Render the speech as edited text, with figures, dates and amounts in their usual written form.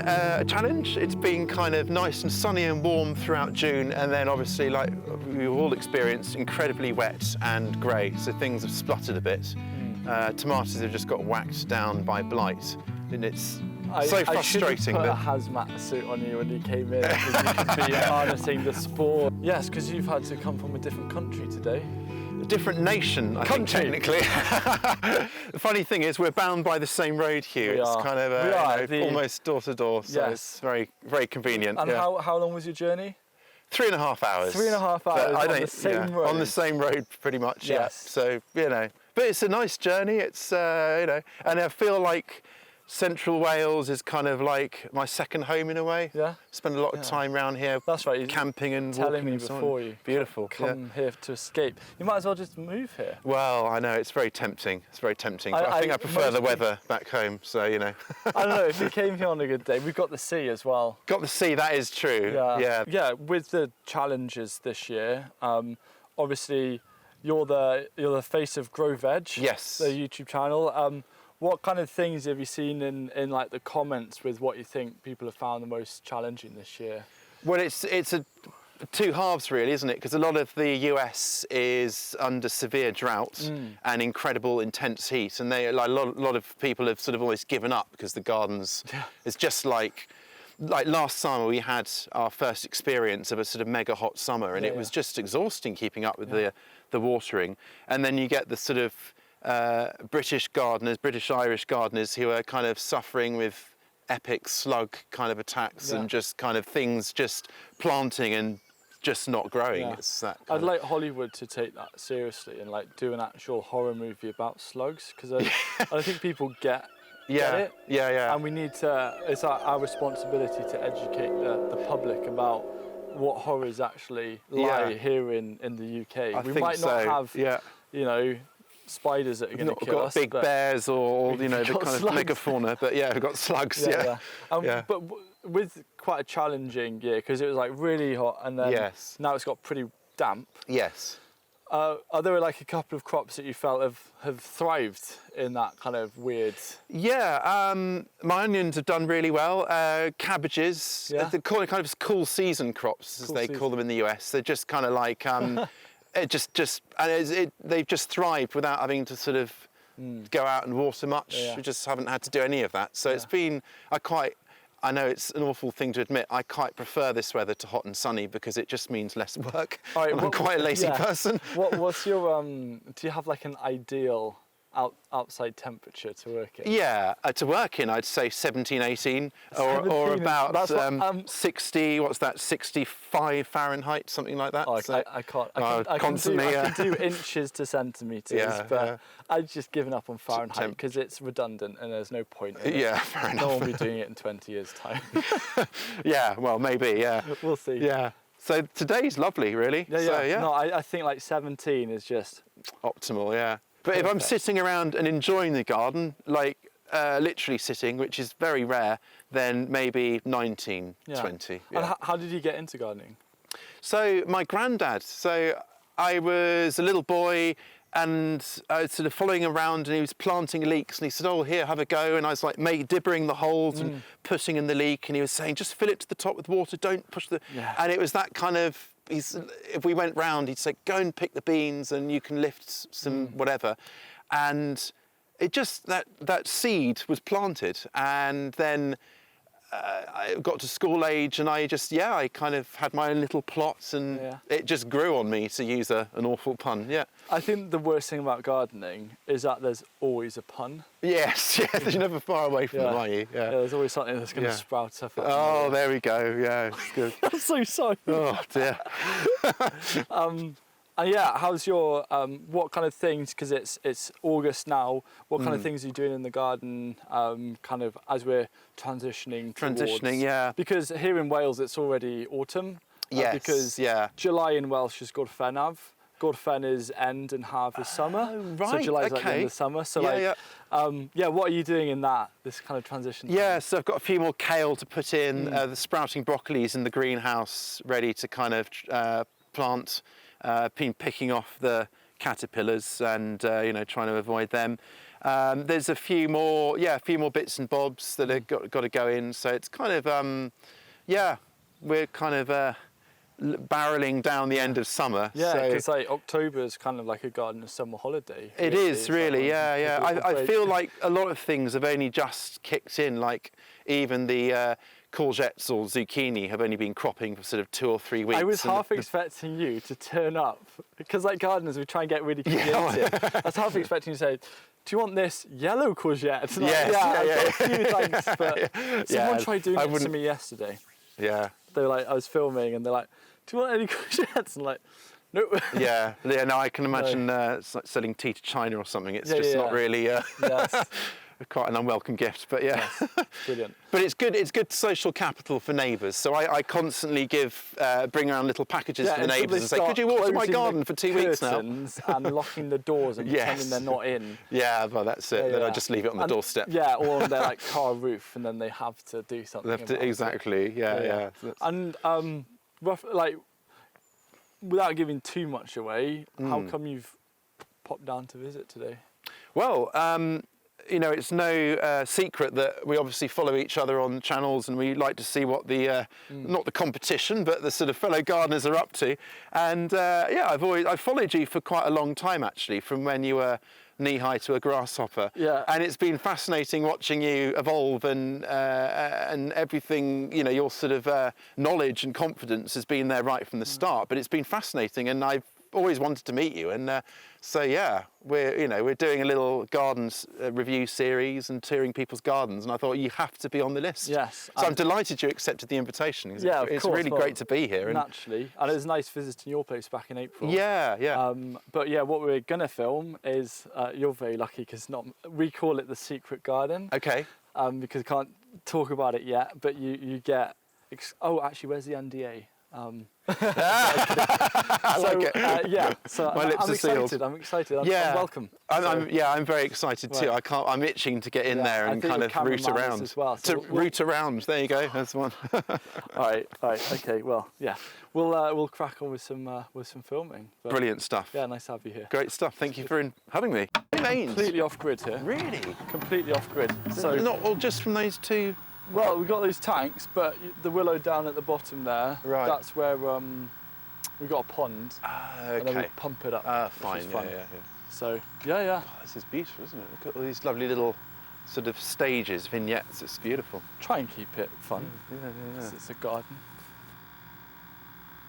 a challenge. It's been kind of nice and sunny and warm throughout June, and then obviously, like we've all experienced, incredibly wet and grey, so things have spluttered a bit. Tomatoes have just got whacked down by blight, and it's so frustrating. I should have put a hazmat suit on you when you came in, because you could be harnessing the spore. Yes, because you've had to come from a different country today. A different nation, I think, technically. The funny thing is, we're bound by the same road, Hugh. It's kind of almost door to door, so it's very, very convenient. And how long was your journey? 3.5 hours. 3.5 hours on the same road? On the same road, pretty much, yeah. So, you know, but it's a nice journey. It's, you know, and I feel like Central Wales is kind of like my second home in a way. Yeah. Spend a lot of time around here. That's right. Camping and telling walking me before you beautiful. Come here to escape. You might as well just move here. Well, I know it's very tempting. It's very tempting. But I think I prefer the weather back home. So you know. I don't know if you came here on a good day. We've got the sea as well. Got the sea. That is true. Yeah. Yeah. With the challenges this year, obviously you're the face of Grow Veg. Yes. The YouTube channel. What kind of things have you seen in like the comments with what you think people have found the most challenging this year? Well, it's a two halves really, isn't it? Because a lot of the US is under severe drought and incredible intense heat, and a lot of people have sort of almost given up because the gardens is just like last summer we had our first experience of a sort of mega hot summer, and it was just exhausting keeping up with the watering, and then you get the sort of British Irish gardeners who are kind of suffering with epic slug kind of attacks and just kind of things just planting and just not growing. It's that I'd like Hollywood to take that seriously and like do an actual horror movie about slugs, because I think people get it. And we need to, it's our responsibility to educate the public about what horrors actually lie here in the UK. We might not have, you know, spiders that are going to kill us. Big bears or you know, the kind of megafauna, but we've got slugs. But with quite a challenging year, because it was like really hot, and then now it's got pretty damp. Yes. Are there like a couple of crops that you felt have thrived in that kind of weird? Yeah, my onions have done really well. Cabbages, they're kind of cool season crops, as they call them in the US. They're just kind of like they've just thrived without having to sort of go out and water much. We just haven't had to do any of that. So it's been I know it's an awful thing to admit, I quite prefer this weather to hot and sunny because it just means less work. Right, I'm quite a lazy person. What's your, do you have like an ideal outside temperature to work in? Yeah, to work in, I'd say 17, 18, or about 60, what's that, 65 Fahrenheit, something like that. Oh, I can do inches to centimetres, but I've just given up on Fahrenheit because it's redundant and there's no point in it. Fair enough. No one will be doing it in 20 years' time. Well, maybe, We'll see. Yeah. So today's lovely, really. No, I think like 17 is just optimal, But if I'm sitting around and enjoying the garden, like literally sitting, which is very rare, then maybe 19, 20. And how did you get into gardening? So my granddad, I was a little boy and I was sort of following around, and he was planting leeks, and he said, oh, here, have a go. And I was like dibbering the holes and putting in the leek, and he was saying, just fill it to the top with water, don't push and it was that kind of, if we went round, he'd say, go and pick the beans and you can lift some whatever. And it just, that seed was planted, and then I got to school age, and I kind of had my own little plots, and it just grew on me, to use an awful pun. I think the worst thing about gardening is that there's always a pun. Yes, you're never far away from them, are you? There's always something that's going to sprout up. Oh, there we go. It's good. I'm so sorry. Oh dear. How's your what kind of things, because it's August now, what kind of things are you doing in the garden kind of as we're transitioning towards? Because here in Wales it's already autumn. Because July in Welsh is Gorffennaf. Gorffen is end and half is summer. So July's like the end of summer. So what are you doing in this kind of transition time? So I've got a few more kale to put in, the sprouting broccolis in the greenhouse ready to kind of plant. Been picking off the caterpillars and trying to avoid them. There's a few more bits and bobs that have got to go in. So it's kind of, we're kind of barreling down the end of summer. Yeah, because like October is kind of like a gardener's summer holiday. It is really, yeah. I feel like a lot of things have only just kicked in, like even the courgettes or zucchini have only been cropping for sort of 2 or 3 weeks. I was half expecting you to turn up, because like gardeners, we try and get really creative. I was half expecting you to say, do you want this yellow courgette? Like, yes, I've got a few things, but someone tried doing it to me yesterday. Yeah. They were like, I was filming and they're like, do you want any courgettes? And like, no. Yeah, no, I can imagine it's like selling tea to China or something. It's just not really yes. quite an unwelcome gift, but yeah. Yes. Brilliant. But it's good social capital for neighbours. So I constantly bring around little packages for the neighbours and say, could you water my garden for 2 weeks now? And locking the doors and pretending they're not in. Yeah, well, that's it. Then I just leave it on the doorstep. Yeah, or on their like car roof, and then they have to do something about exactly, it. yeah. And like, without giving too much away, how come you've popped down to visit today? Well, you know, it's no secret that we obviously follow each other on channels, and we like to see what the not the competition, but the sort of fellow gardeners are up to. And I've followed you for quite a long time, actually, from when you were knee-high to a grasshopper. Yeah. And it's been fascinating watching you evolve, and everything, you know, your sort of knowledge and confidence has been there right from the start. But it's been fascinating, and I've always wanted to meet you. And so yeah, we're doing a little gardens review series and touring people's gardens, and I thought you have to be on the list. Yes. So I'm delighted you accepted the invitation. Yeah, it's really great to be here. Naturally, and it was nice visiting your place back in April. Yeah. But yeah, what we're gonna film is you're very lucky because we call it the secret garden. Okay. Because I can't talk about it yet, but you get. Oh, actually, where's the NDA? I like it. Yeah, so My lips I'm are excited. sealed. I'm excited. I'm welcome. I'm very excited too. Right. I'm itching to get in there and kind of root around. As well, so root around. There you go. That's one. All right. Okay. Well, yeah. We'll crack on with some filming. But brilliant stuff. Yeah, nice to have you here. Great stuff. Thank you for having me. Completely off grid here. Really? Completely off grid. So not all just from those two. Well, we've got those tanks, but the willow down at the bottom there, right. That's where we've got a pond. Okay. And then we pump it up. Fine, yeah. So, yeah. Oh, this is beautiful, isn't it? Look at all these lovely little sort of stages, vignettes. It's beautiful. Try and keep it fun. Yeah. It's a garden.